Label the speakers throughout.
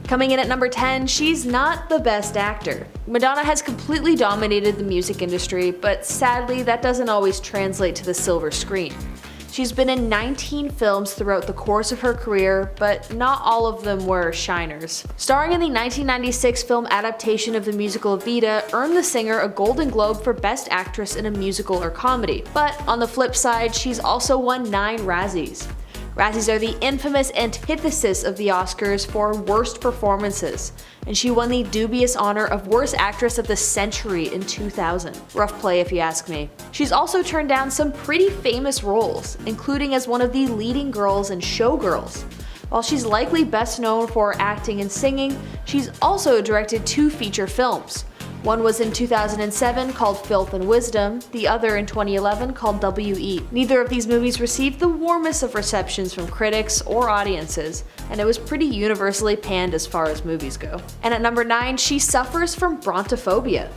Speaker 1: Coming in at number 10, she's not the best actor. Madonna has completely dominated the music industry, but sadly that doesn't always translate to the silver screen. She's been in 19 films throughout the course of her career, but not all of them were shiners. Starring in the 1996 film adaptation of the musical Evita earned the singer a Golden Globe for Best Actress in a Musical or Comedy. But on the flip side, she's also won 9 Razzies. Razzies are the infamous antithesis of the Oscars for worst performances, and she won the dubious honor of Worst Actress of the Century in 2000. Rough play if you ask me. She's also turned down some pretty famous roles, including as one of the leading girls in Showgirls. While she's likely best known for acting and singing, she's also directed 2 feature films. One was in 2007 called Filth and Wisdom, the other in 2011 called W.E. Neither of these movies received the warmest of receptions from critics or audiences, and it was pretty universally panned as far as movies go. And at number 9, she suffers from brontophobia.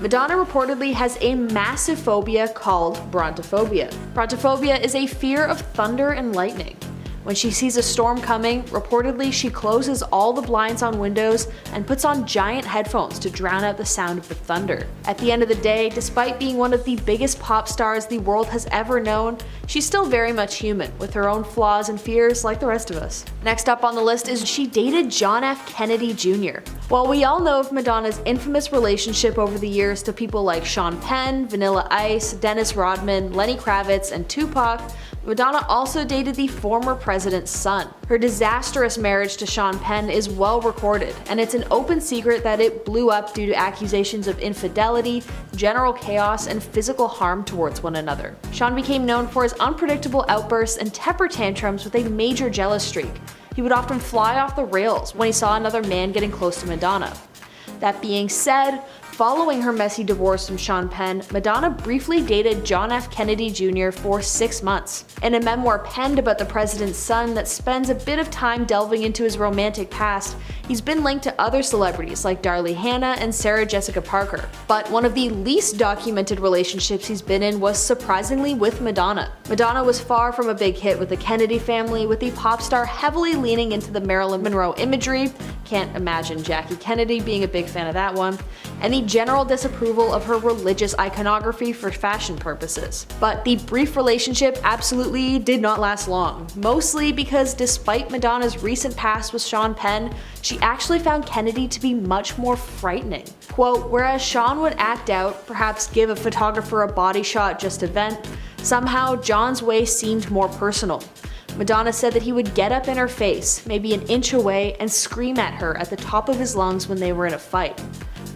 Speaker 1: Madonna reportedly has a massive phobia called brontophobia. Brontophobia is a fear of thunder and lightning. When she sees a storm coming, reportedly she closes all the blinds on windows and puts on giant headphones to drown out the sound of the thunder. At the end of the day, despite being one of the biggest pop stars the world has ever known, she's still very much human, with her own flaws and fears like the rest of us. Next up on the list is she dated John F. Kennedy Jr. While we all know of Madonna's infamous relationship over the years to people like Sean Penn, Vanilla Ice, Dennis Rodman, Lenny Kravitz, and Tupac, Madonna also dated the former president's son. Her disastrous marriage to Sean Penn is well recorded, and it's an open secret that it blew up due to accusations of infidelity, general chaos, and physical harm towards one another. Sean became known for his unpredictable outbursts and temper tantrums with a major jealous streak. He would often fly off the rails when he saw another man getting close to Madonna. That being said, following her messy divorce from Sean Penn, Madonna briefly dated John F. Kennedy Jr. for 6 months. In a memoir penned about the president's son that spends a bit of time delving into his romantic past, he's been linked to other celebrities like Darlie Hannah and Sarah Jessica Parker. But one of the least documented relationships he's been in was surprisingly with Madonna. Madonna was far from a big hit with the Kennedy family, with the pop star heavily leaning into the Marilyn Monroe imagery — can't imagine Jackie Kennedy being a big fan of that one — and the general disapproval of her religious iconography for fashion purposes. But the brief relationship absolutely did not last long, mostly because despite Madonna's recent past with Sean Penn, she actually found Kennedy to be much more frightening. Quote, whereas Sean would act out, perhaps give a photographer a body shot just to vent, somehow John's way seemed more personal. Madonna said that he would get up in her face, maybe an inch away, and scream at her at the top of his lungs when they were in a fight.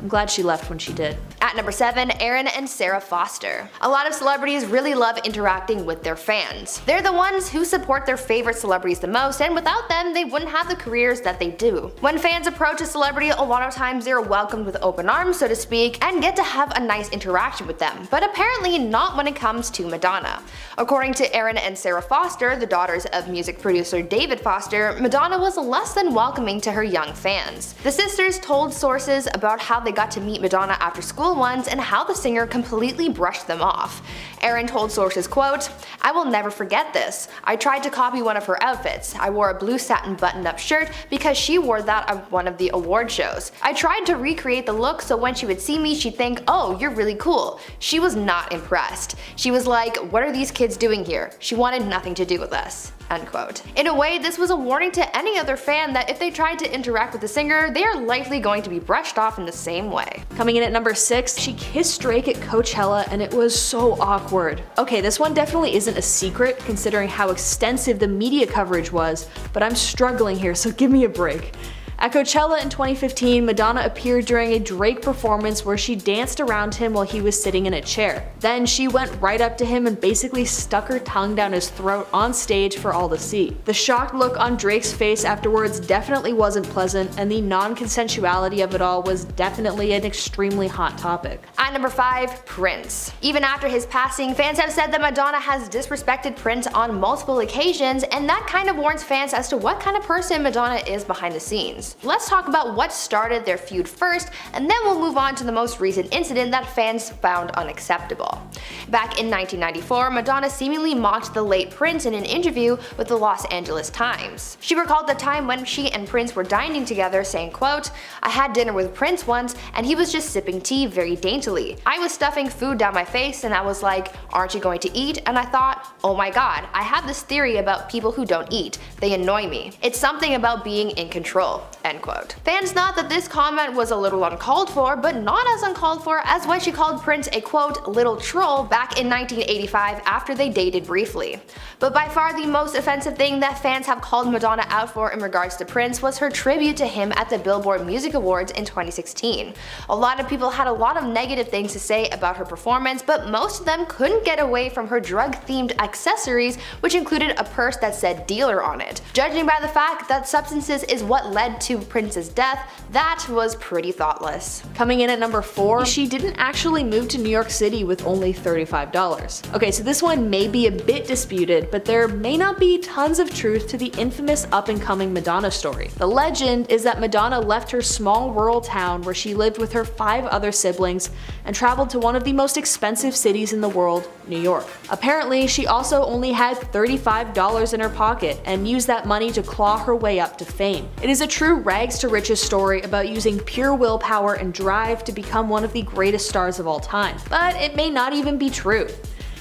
Speaker 1: I'm glad she left when she did.
Speaker 2: At number 7, Erin and Sarah Foster. A lot of celebrities really love interacting with their fans. They're the ones who support their favorite celebrities the most, and without them, they wouldn't have the careers that they do. When fans approach a celebrity, a lot of times they're welcomed with open arms, so to speak, and get to have a nice interaction with them, but apparently not when it comes to Madonna. According to Erin and Sarah Foster, the daughters of music producer David Foster, Madonna was less than welcoming to her young fans. The sisters told sources about how they got to meet Madonna after school once and how the singer completely brushed them off. Erin told sources, quote, I will never forget this. I tried to copy one of her outfits. I wore a blue satin button-up shirt because she wore that at one of the award shows. I tried to recreate the look so when she would see me she'd think, oh, you're really cool. She was not impressed. She was like, what are these kids doing here? She wanted nothing to do with us. Unquote. In a way, this was a warning to any other fan that if they tried to interact with the singer, they are likely going to be brushed off in the same way.
Speaker 1: Coming in at number 6, she kissed Drake at Coachella and it was so awkward. Okay, this one definitely isn't a secret considering how extensive the media coverage was, but I'm struggling here, so give me a break. At Coachella in 2015, Madonna appeared during a Drake performance where she danced around him while he was sitting in a chair. Then she went right up to him and basically stuck her tongue down his throat on stage for all to see. The shocked look on Drake's face afterwards definitely wasn't pleasant, and the non-consensuality of it all was definitely an extremely hot topic.
Speaker 2: At number 5, Prince. Even after his passing, fans have said that Madonna has disrespected Prince on multiple occasions, and that kind of warns fans as to what kind of person Madonna is behind the scenes. fans. Let's talk about what started their feud first, and then we'll move on to the most recent incident that fans found unacceptable. Back in 1994, Madonna seemingly mocked the late Prince in an interview with the Los Angeles Times. She recalled the time when she and Prince were dining together, saying, quote, "I had dinner with Prince once and he was just sipping tea very daintily. I was stuffing food down my face and I was like, 'Aren't you going to eat?' And I thought, oh my god, I have this theory about people who don't eat. They annoy me. It's something about being in control." End quote. Fans thought that this comment was a little uncalled for, but not as uncalled for as when she called Prince a quote, "little troll" back in 1985 after they dated briefly. But by far the most offensive thing that fans have called Madonna out for in regards to Prince was her tribute to him at the Billboard Music Awards in 2016. A lot of people had a lot of negative things to say about her performance, but most of them couldn't get away from her drug-themed accessories, which included a purse that said dealer on it. Judging by the fact that substances is what led to Prince's death, that was pretty thoughtless.
Speaker 1: Coming in at number 4, she didn't actually move to New York City with only $35. Okay, so this one may be a bit disputed, but there may not be tons of truth to the infamous up-and-coming Madonna story. The legend is that Madonna left her small rural town where she lived with her 5 other siblings and traveled to one of the most expensive cities in the world, New York. Apparently, she also only had $35 in her pocket and used that money to claw her way up to fame. It is a true rags to riches story about using pure willpower and drive to become one of the greatest stars of all time. But it may not even be true.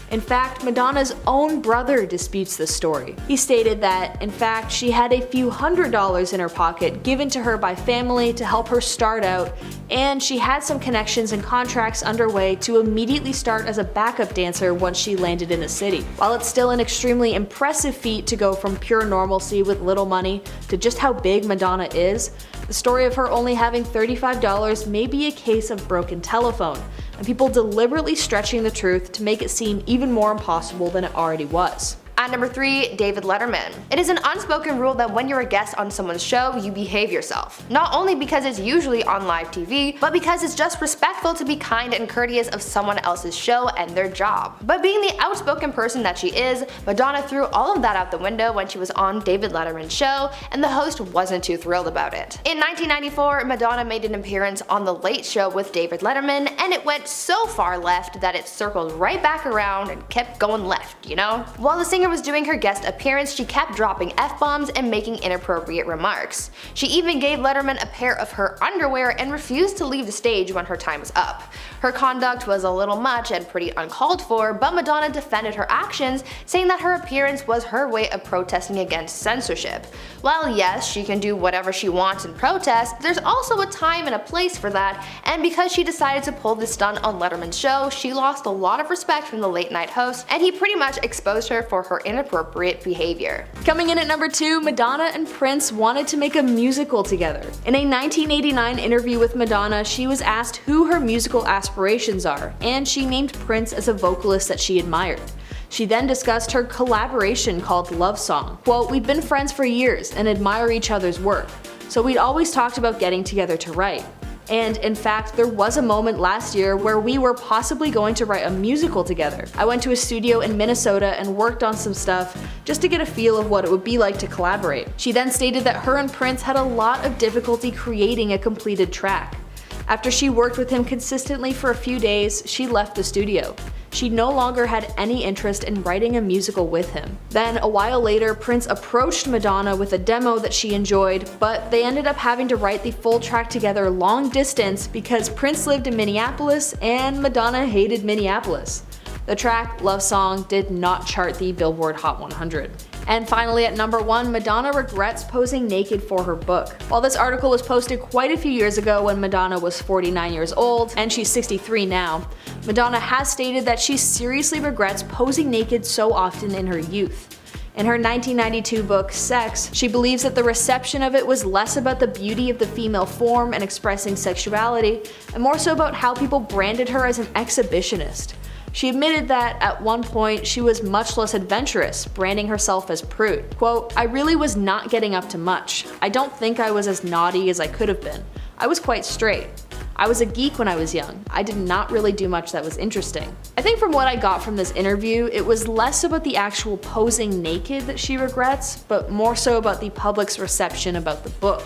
Speaker 1: In fact, Madonna's own brother disputes this story. He stated that, in fact, she had a few $100s in her pocket given to her by family to help her start out, and she had some connections and contracts underway to immediately start as a backup dancer once she landed in the city. While it's still an extremely impressive feat to go from pure normalcy with little money to just how big Madonna is, the story of her only having $35 may be a case of broken telephone, and people deliberately stretching the truth to make it seem even more impossible than it already was.
Speaker 2: At number 3, David Letterman. It is an unspoken rule that when you're a guest on someone's show, you behave yourself. Not only because it's usually on live TV, but because it's just respectful to be kind and courteous of someone else's show and their job. But being the outspoken person that she is, Madonna threw all of that out the window when she was on David Letterman's show, and the host wasn't too thrilled about it. In 1994, Madonna made an appearance on The Late Show with David Letterman, and it went so far left that it circled right back around and kept going left, you know? While the singer was doing her guest appearance, she kept dropping F-bombs and making inappropriate remarks. She even gave Letterman a pair of her underwear and refused to leave the stage when her time was up. Her conduct was a little much and pretty uncalled for, but Madonna defended her actions, saying that her appearance was her way of protesting against censorship. While yes, she can do whatever she wants in protest, there's also a time and a place for that, and because she decided to pull this stunt on Letterman's show, she lost a lot of respect from the late night host, and he pretty much exposed her for her inappropriate behavior.
Speaker 1: Coming in at number 2, Madonna and Prince wanted to make a musical together. In a 1989 interview with Madonna, she was asked who her musical aspirations are, and she named Prince as a vocalist that she admired. She then discussed her collaboration called Love Song. Quote, "We've been friends for years and admire each other's work, so we'd always talked about getting together to write. And in fact, there was a moment last year where we were possibly going to write a musical together. I went to a studio in Minnesota and worked on some stuff just to get a feel of what it would be like to collaborate." She then stated that her and Prince had a lot of difficulty creating a completed track. After she worked with him consistently for a few days, she left the studio. She no longer had any interest in writing a musical with him. Then, a while later, Prince approached Madonna with a demo that she enjoyed, but they ended up having to write the full track together long distance because Prince lived in Minneapolis and Madonna hated Minneapolis. The track, Love Song, did not chart the Billboard Hot 100. And finally at number 1, Madonna regrets posing naked for her book. While this article was posted quite a few years ago when Madonna was 49 years old, and she's 63 now, Madonna has stated that she seriously regrets posing naked so often in her youth. In her 1992 book, Sex, she believes that the reception of it was less about the beauty of the female form and expressing sexuality, and more so about how people branded her as an exhibitionist. She admitted that, at one point, she was much less adventurous, branding herself as prude. Quote, "I really was not getting up to much. I don't think I was as naughty as I could have been. I was quite straight. I was a geek when I was young. I did not really do much that was interesting." I think from what I got from this interview, it was less about the actual posing naked that she regrets, but more so about the public's reception about the book.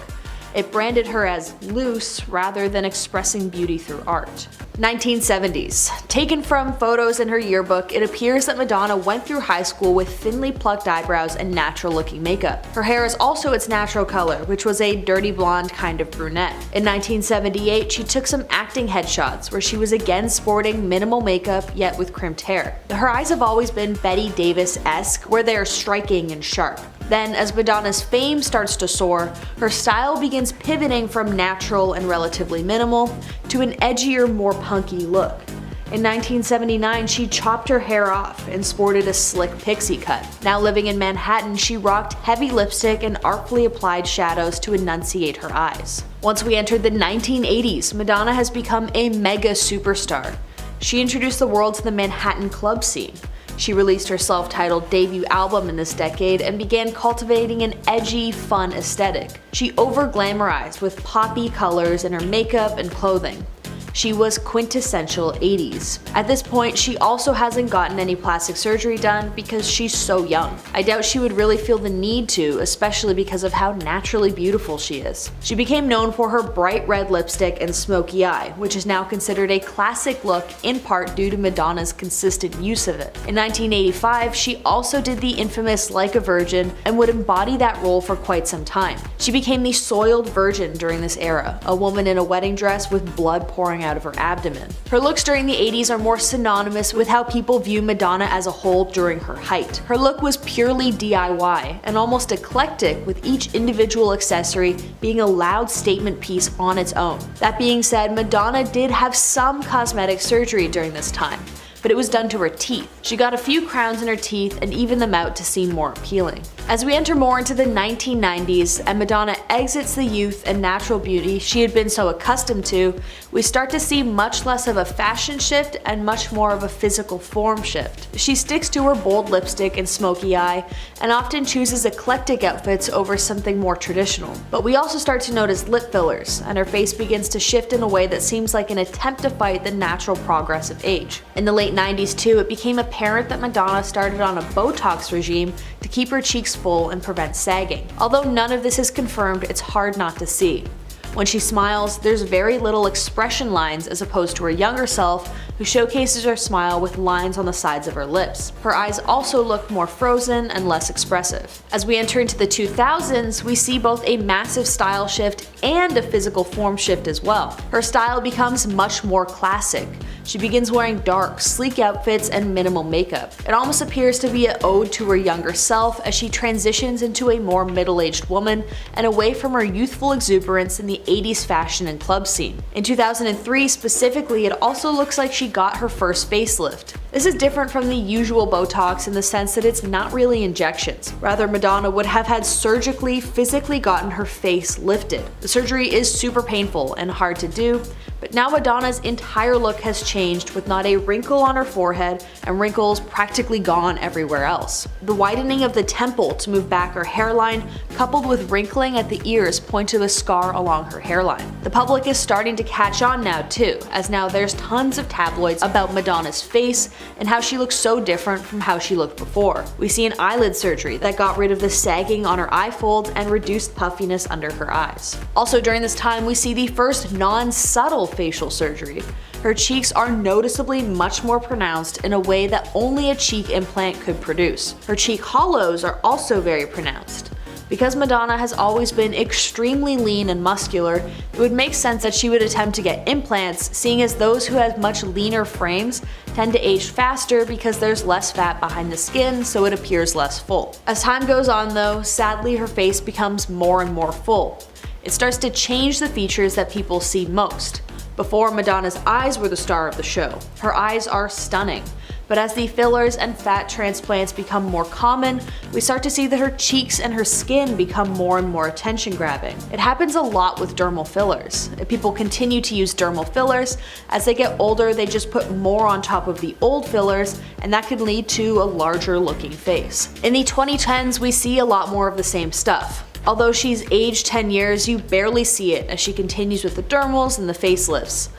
Speaker 1: It branded her as loose rather than expressing beauty through art. 1970s. Taken from photos in her yearbook, it appears that Madonna went through high school with thinly plucked eyebrows and natural looking makeup. Her hair is also its natural color, which was a dirty blonde kind of brunette. In 1978, she took some acting headshots where she was again sporting minimal makeup yet with crimped hair. Her eyes have always been Betty Davis-esque, where they are striking and sharp. Then, as Madonna's fame starts to soar, her style begins pivoting from natural and relatively minimal to an edgier, more punky look. In 1979, she chopped her hair off and sported a slick pixie cut. Now living in Manhattan, she rocked heavy lipstick and artfully applied shadows to enunciate her eyes. Once we entered the 1980s, Madonna has become a mega superstar. She introduced the world to the Manhattan club scene. She released her self-titled debut album in this decade and began cultivating an edgy, fun aesthetic. She over-glamorized with poppy colors in her makeup and clothing. She was quintessential 80s. At this point, she also hasn't gotten any plastic surgery done because she's so young. I doubt she would really feel the need to, especially because of how naturally beautiful she is. She became known for her bright red lipstick and smoky eye, which is now considered a classic look in part due to Madonna's consistent use of it. In 1985, she also did the infamous Like a Virgin and would embody that role for quite some time. She became the soiled virgin during this era, a woman in a wedding dress with blood pouring out of her abdomen. Her looks during the 80s are more synonymous with how people view Madonna as a whole during her height. Her look was purely DIY and almost eclectic, with each individual accessory being a loud statement piece on its own. That being said, Madonna did have some cosmetic surgery during this time, but it was done to her teeth. She got a few crowns in her teeth and evened them out to seem more appealing. As we enter more into the 1990s and Madonna exits the youth and natural beauty she had been so accustomed to, we start to see much less of a fashion shift and much more of a physical form shift. She sticks to her bold lipstick and smoky eye and often chooses eclectic outfits over something more traditional. But we also start to notice lip fillers, and her face begins to shift in a way that seems like an attempt to fight the natural progress of age. In the late 90s too, it became apparent that Madonna started on a Botox regime to keep her cheeks full and prevent sagging. Although none of this is confirmed, it's hard not to see. When she smiles, there's very little expression lines as opposed to her younger self, who showcases her smile with lines on the sides of her lips. Her eyes also look more frozen and less expressive. As we enter into the 2000s, we see both a massive style shift and a physical form shift as well. Her style becomes much more classic. She begins wearing dark, sleek outfits and minimal makeup. It almost appears to be an ode to her younger self as she transitions into a more middle-aged woman and away from her youthful exuberance in the 80s fashion and club scene. In 2003 specifically, it also looks like she got her first facelift. This is different from the usual Botox in the sense that it's not really injections. Rather, Madonna would have had surgically, physically gotten her face lifted. The surgery is super painful and hard to do, but now Madonna's entire look has changed, with not a wrinkle on her forehead and wrinkles practically gone everywhere else. The widening of the temple to move back her hairline, coupled with wrinkling at the ears, point to a scar along her hairline. The public is starting to catch on now too, as now there's tons of tabloids about Madonna's face and how she looks so different from how she looked before. We see an eyelid surgery that got rid of the sagging on her eye folds and reduced puffiness under her eyes. Also during this time, we see the first non-subtle facial surgery. Her cheeks are noticeably much more pronounced in a way that only a cheek implant could produce. Her cheek hollows are also very pronounced. Because Madonna has always been extremely lean and muscular, it would make sense that she would attempt to get implants, seeing as those who have much leaner frames tend to age faster because there's less fat behind the skin, so it appears less full. As time goes on though, sadly her face becomes more and more full. It starts to change the features that people see most. Before, Madonna's eyes were the star of the show. Her eyes are stunning. But as the fillers and fat transplants become more common, we start to see that her cheeks and her skin become more and more attention-grabbing. It happens a lot with dermal fillers. If people continue to use dermal fillers, as they get older they just put more on top of the old fillers, and that can lead to a larger looking face. In the 2010s we see a lot more of the same stuff. Although she's aged 10 years, you barely see it as she continues with the dermals and the facelifts.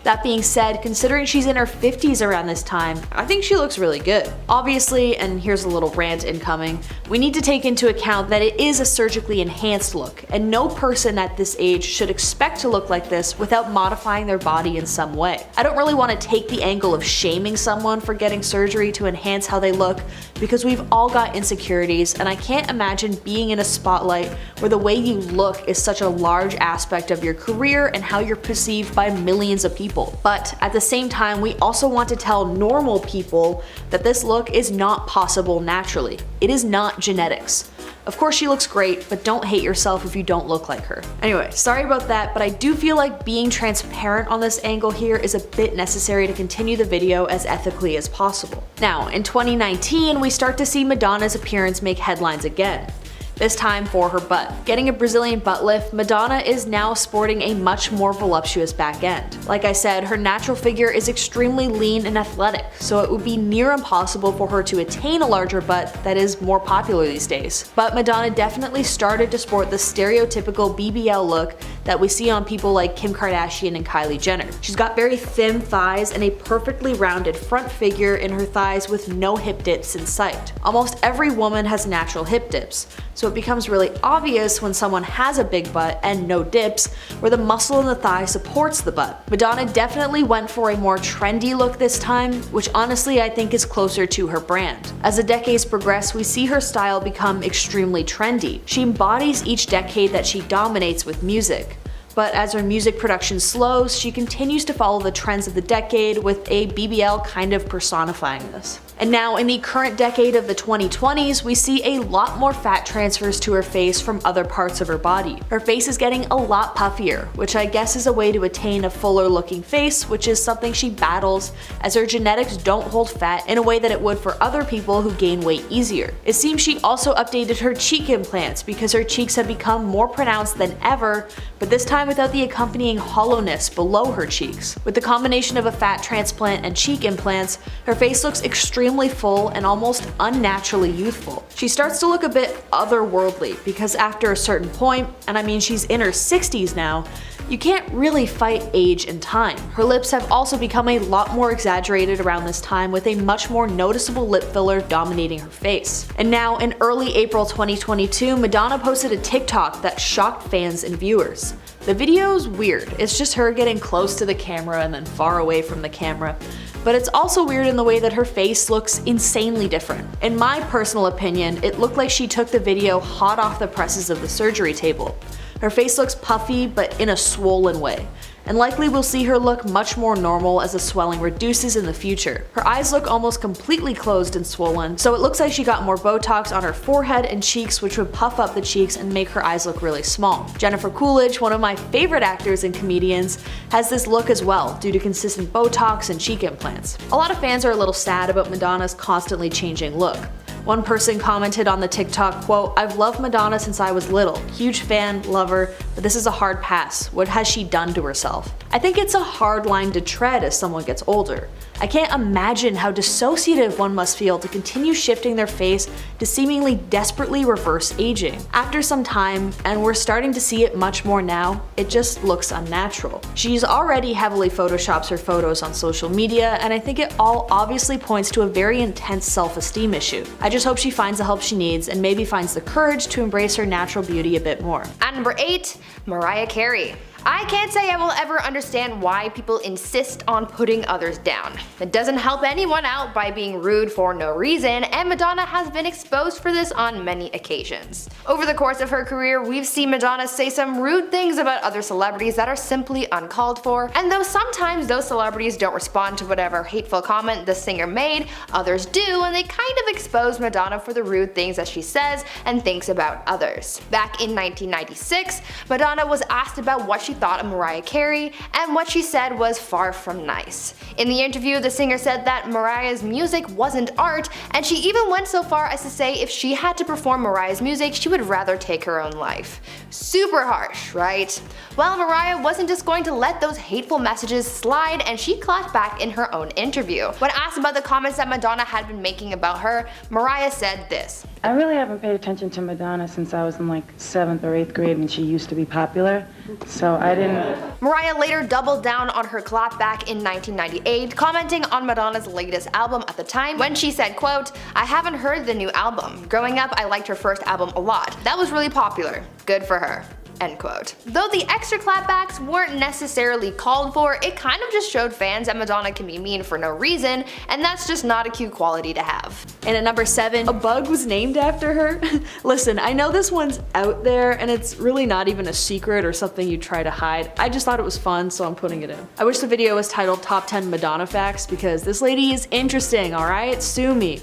Speaker 1: That being said, considering she's in her 50s around this time, I think she looks really good. Obviously, and here's a little rant incoming, we need to take into account that it is a surgically enhanced look, and no person at this age should expect to look like this without modifying their body in some way. I don't really want to take the angle of shaming someone for getting surgery to enhance how they look, because we've all got insecurities, and I can't imagine being in a spotlight where the way you look is such a large aspect of your career and how you're perceived by millions of people. But at the same time, we also want to tell normal people that this look is not possible naturally. It is not genetics. Of course she looks great, but don't hate yourself if you don't look like her. Anyway, sorry about that, but I do feel like being transparent on this angle here is a bit necessary to continue the video as ethically as possible. Now, in 2019, we start to see Madonna's appearance make headlines again. This time for her butt. Getting a Brazilian butt lift, Madonna is now sporting a much more voluptuous back end. Like I said, her natural figure is extremely lean and athletic, so it would be near impossible for her to attain a larger butt that is more popular these days. But Madonna definitely started to sport the stereotypical BBL look that we see on people like Kim Kardashian and Kylie Jenner. She's got very thin thighs and a perfectly rounded front figure in her thighs with no hip dips in sight. Almost every woman has natural hip dips, so it becomes really obvious when someone has a big butt and no dips, where the muscle in the thigh supports the butt. Madonna definitely went for a more trendy look this time, which honestly I think is closer to her brand. As the decades progress, we see her style become extremely trendy. She embodies each decade that she dominates with music. But as her music production slows, she continues to follow the trends of the decade, with a BBL kind of personifying this. And now in the current decade of the 2020s, we see a lot more fat transfers to her face from other parts of her body. Her face is getting a lot puffier, which I guess is a way to attain a fuller looking face, which is something she battles, as her genetics don't hold fat in a way that it would for other people who gain weight easier. It seems she also updated her cheek implants because her cheeks have become more pronounced than ever, but this time without the accompanying hollowness below her cheeks. With the combination of a fat transplant and cheek implants, her face looks extremely full and almost unnaturally youthful. She starts to look a bit otherworldly because after a certain point, and I mean she's in her 60s now, you can't really fight age and time. Her lips have also become a lot more exaggerated around this time, with a much more noticeable lip filler dominating her face. And now in early April 2022, Madonna posted a TikTok that shocked fans and viewers. The video's weird. It's just her getting close to the camera and then far away from the camera. But it's also weird in the way that her face looks insanely different. In my personal opinion, it looked like she took the video hot off the presses of the surgery table. Her face looks puffy, but in a swollen way, and likely we'll see her look much more normal as the swelling reduces in the future. Her eyes look almost completely closed and swollen, so it looks like she got more Botox on her forehead and cheeks, which would puff up the cheeks and make her eyes look really small. Jennifer Coolidge, one of my favorite actors and comedians, has this look as well due to consistent Botox and cheek implants. A lot of fans are a little sad about Madonna's constantly changing look. One person commented on the TikTok, quote, "I've loved Madonna since I was little. Huge fan, love her, but this is a hard pass. What has she done to herself?" I think it's a hard line to tread as someone gets older. I can't imagine how dissociative one must feel to continue shifting their face to seemingly desperately reverse aging. After some time, and we're starting to see it much more now, it just looks unnatural. She's already heavily photoshops her photos on social media, and I think it all obviously points to a very intense self-esteem issue. I just hope she finds the help she needs and maybe finds the courage to embrace her natural beauty a bit more.
Speaker 2: At number 8, Mariah Carey. I can't say I will ever understand why people insist on putting others down. It doesn't help anyone out by being rude for no reason, and Madonna has been exposed for this on many occasions. Over the course of her career, we've seen Madonna say some rude things about other celebrities that are simply uncalled for, and though sometimes those celebrities don't respond to whatever hateful comment the singer made, others do, and they kind of expose Madonna for the rude things that she says and thinks about others. Back in 1996, Madonna was asked about what she thought of Mariah Carey, and what she said was far from nice. In the interview, the singer said that Mariah's music wasn't art, and she even went so far as to say if she had to perform Mariah's music, she would rather take her own life. Super harsh, right? Well, Mariah wasn't just going to let those hateful messages slide, and she clapped back in her own interview. When asked about the comments that Madonna had been making about her, Mariah said this.
Speaker 3: I really haven't paid attention to Madonna since I was in like 7th or 8th grade when she used to be popular. So I didn't.
Speaker 2: Mariah later doubled down on her clapback in 1998, commenting on Madonna's latest album at the time when she said, quote, "I haven't heard the new album. Growing up, I liked her first album a lot. That was really popular. Good for her." End quote. Though the extra clapbacks weren't necessarily called for, it kind of just showed fans that Madonna can be mean for no reason, and that's just not a cute quality to have.
Speaker 1: And at number 7, a bug was named after her. Listen, I know this one's out there and it's really not even a secret or something you try to hide. I just thought it was fun, so I'm putting it in. I wish the video was titled Top 10 Madonna Facts because this lady is interesting, alright? Sue me.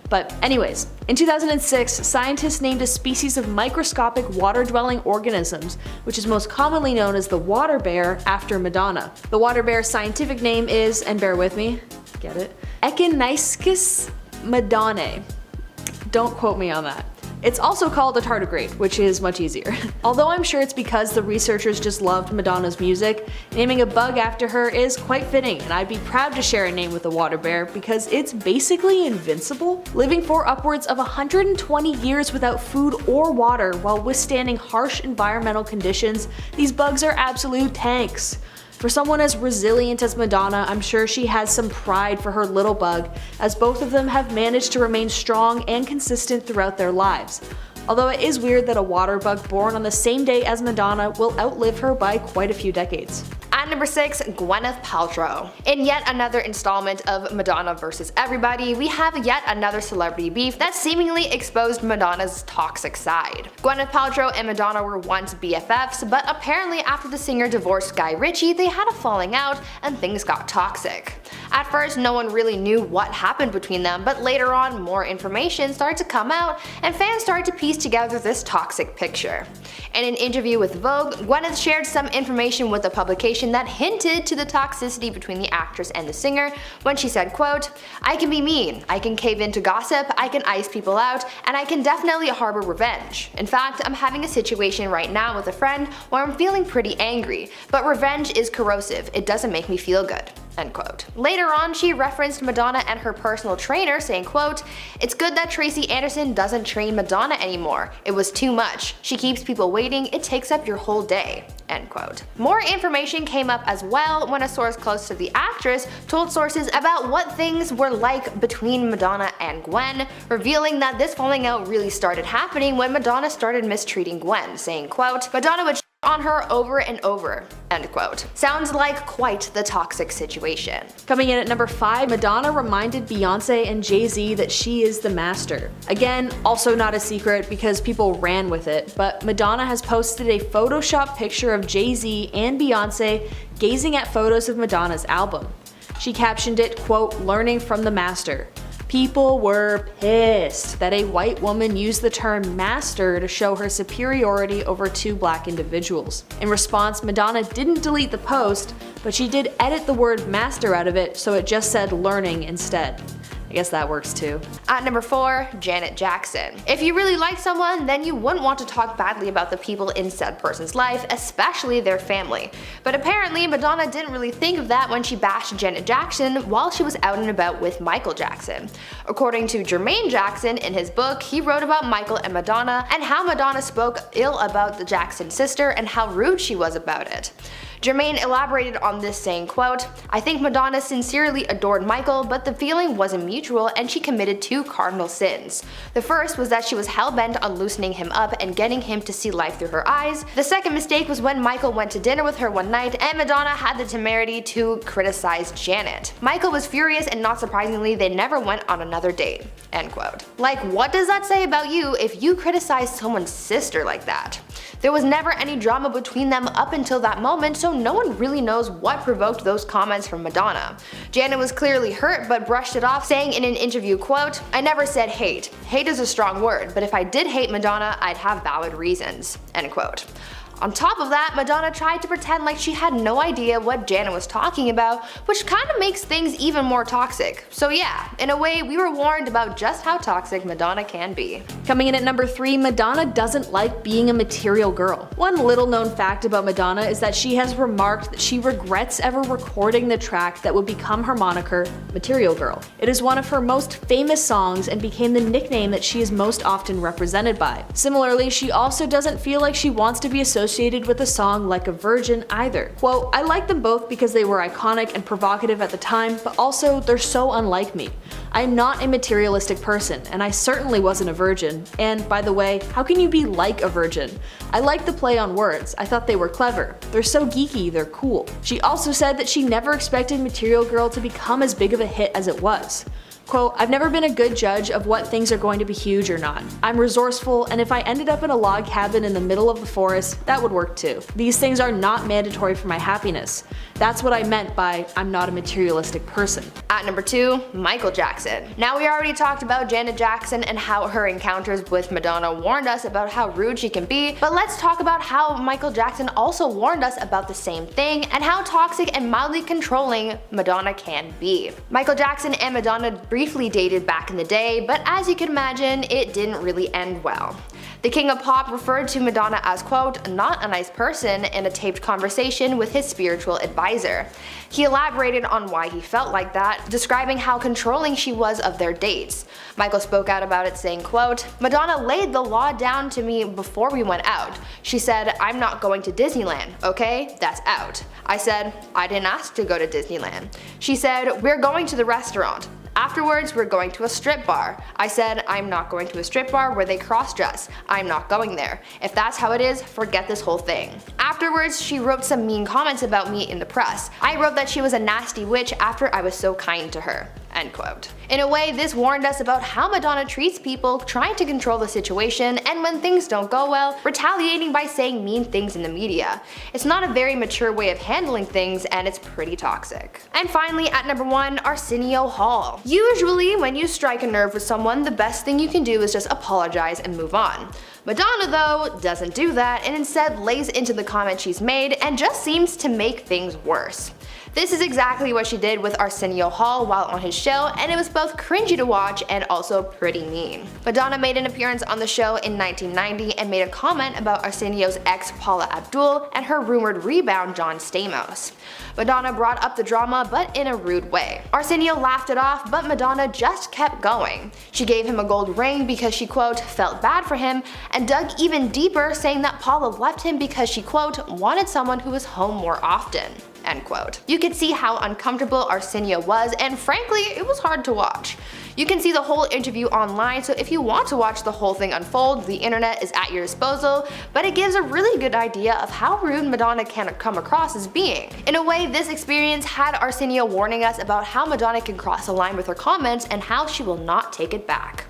Speaker 1: But anyways, in 2006, scientists named a species of microscopic water-dwelling organisms, which is most commonly known as the water bear, after Madonna. The water bear's scientific name is, and bear with me, get it? Echinyscus madonnae. Don't quote me on that. It's also called a tardigrade, which is much easier. Although I'm sure it's because the researchers just loved Madonna's music, naming a bug after her is quite fitting, and I'd be proud to share a name with the water bear because it's basically invincible. Living for upwards of 120 years without food or water while withstanding harsh environmental conditions, these bugs are absolute tanks. For someone as resilient as Madonna, I'm sure she has some pride for her little bug, as both of them have managed to remain strong and consistent throughout their lives. Although it is weird that a water bug born on the same day as Madonna will outlive her by quite a few decades.
Speaker 2: At number 6, Gwyneth Paltrow. In yet another installment of Madonna vs. Everybody, we have yet another celebrity beef that seemingly exposed Madonna's toxic side. Gwyneth Paltrow and Madonna were once BFFs, but apparently after the singer divorced Guy Ritchie, they had a falling out and things got toxic. At first, no one really knew what happened between them, but later on, more information started to come out and fans started to piece together this toxic picture. In an interview with Vogue, Gwyneth shared some information with the publication that hinted to the toxicity between the actress and the singer when she said, quote, "I can be mean, I can cave into gossip, I can ice people out, and I can definitely harbor revenge. In fact, I'm having a situation right now with a friend where I'm feeling pretty angry, but revenge is corrosive, it doesn't make me feel good." End quote. Later on, she referenced Madonna and her personal trainer saying, quote, "It's good that Tracy Anderson doesn't train Madonna anymore. It was too much. She keeps people waiting, it takes up your whole day." End quote. More information came up as well when a source close to the actress told sources about what things were like between Madonna and Gwen, revealing that this falling out really started happening when Madonna started mistreating Gwen, saying, quote, "Madonna would on her over and over." End quote. Sounds like quite the toxic situation.
Speaker 1: Coming in at number 5, Madonna reminded Beyonce and Jay-Z that she is the master. Again, also not a secret because people ran with it, but Madonna has posted a Photoshop picture of Jay-Z and Beyonce gazing at photos of Madonna's album. She captioned it, quote, "Learning from the master." People were pissed that a white woman used the term master to show her superiority over two black individuals. In response, Madonna didn't delete the post, but she did edit the word master out of it so it just said learning instead. I guess that works too.
Speaker 2: At number 4, Janet Jackson. If you really like someone, then you wouldn't want to talk badly about the people in said person's life, especially their family. But apparently, Madonna didn't really think of that when she bashed Janet Jackson while she was out and about with Michael Jackson. According to Jermaine Jackson, in his book, he wrote about Michael and Madonna and how Madonna spoke ill about the Jackson sister and how rude she was about it. Jermaine elaborated on this saying, quote, "I think Madonna sincerely adored Michael, but the feeling wasn't mutual and she committed two cardinal sins. The first was that she was hell-bent on loosening him up and getting him to see life through her eyes. The second mistake was when Michael went to dinner with her one night and Madonna had the temerity to criticize Janet. Michael was furious and not surprisingly, they never went on another date." End quote. Like, what does that say about you if you criticize someone's sister like that? There was never any drama between them up until that moment, so no one really knows what provoked those comments from Madonna. Janet was clearly hurt but brushed it off, saying in an interview, quote, "I never said hate. Hate is a strong word, but if I did hate Madonna, I'd have valid reasons." End quote. On top of that, Madonna tried to pretend like she had no idea what Janet was talking about, which kind of makes things even more toxic. So yeah, in a way, we were warned about just how toxic Madonna can be.
Speaker 1: Coming in at number 3, Madonna doesn't like being a material girl. One little known fact about Madonna is that she has remarked that she regrets ever recording the track that would become her moniker, Material Girl. It is one of her most famous songs and became the nickname that she is most often represented by. Similarly, she also doesn't feel like she wants to be associated associated with a song like a virgin either. Quote, I like them both because they were iconic and provocative at the time, but also they're so unlike me. I am not a materialistic person, and I certainly wasn't a virgin. And by the way, how can you be like a virgin? I like the play on words. I thought they were clever. They're so geeky, they're cool. She also said that she never expected Material Girl to become as big of a hit as it was. Quote, I've never been a good judge of what things are going to be huge or not. I'm resourceful, and if I ended up in a log cabin in the middle of the forest, that would work too. These things are not mandatory for my happiness. That's what I meant by I'm not a materialistic person.
Speaker 2: At number 2, Michael Jackson. Now we already talked about Janet Jackson and how her encounters with Madonna warned us about how rude she can be, but let's talk about how Michael Jackson also warned us about the same thing and how toxic and mildly controlling Madonna can be. Michael Jackson and Madonna briefly dated back in the day, but as you can imagine, it didn't really end well. The King of Pop referred to Madonna as, quote, not a nice person in a taped conversation with his spiritual advisor. He elaborated on why he felt like that, describing how controlling she was of their dates. Michael spoke out about it saying, quote, Madonna laid the law down to me before we went out. She said, I'm not going to Disneyland, okay? That's out. I said, I didn't ask to go to Disneyland. She said, we're going to the restaurant. Afterwards, we're going to a strip bar. I said, I'm not going to a strip bar where they cross-dress. I'm not going there. If that's how it is, forget this whole thing. Afterwards, she wrote some mean comments about me in the press. I wrote that she was a nasty witch after I was so kind to her. End quote. In a way, this warned us about how Madonna treats people trying to control the situation, and when things don't go well, retaliating by saying mean things in the media. It's not a very mature way of handling things, and it's pretty toxic. And finally, at number 1, Arsenio Hall. Usually, when you strike a nerve with someone, the best thing you can do is just apologize and move on. Madonna, though, doesn't do that and instead lays into the comments she's made and just seems to make things worse. This is exactly what she did with Arsenio Hall while on his show, and it was both cringy to watch and also pretty mean. Madonna made an appearance on the show in 1990 and made a comment about Arsenio's ex Paula Abdul and her rumored rebound John Stamos. Madonna brought up the drama, but in a rude way. Arsenio laughed it off, but Madonna just kept going. She gave him a gold ring because she, quote, felt bad for him, and dug even deeper, saying that Paula left him because she, quote, wanted someone who was home more often. End quote. You could see how uncomfortable Arsenio was, and frankly, it was hard to watch. You can see the whole interview online, so if you want to watch the whole thing unfold, the internet is at your disposal, but it gives a really good idea of how rude Madonna can come across as being. In a way, this experience had Arsenio warning us about how Madonna can cross a line with her comments and how she will not take it back.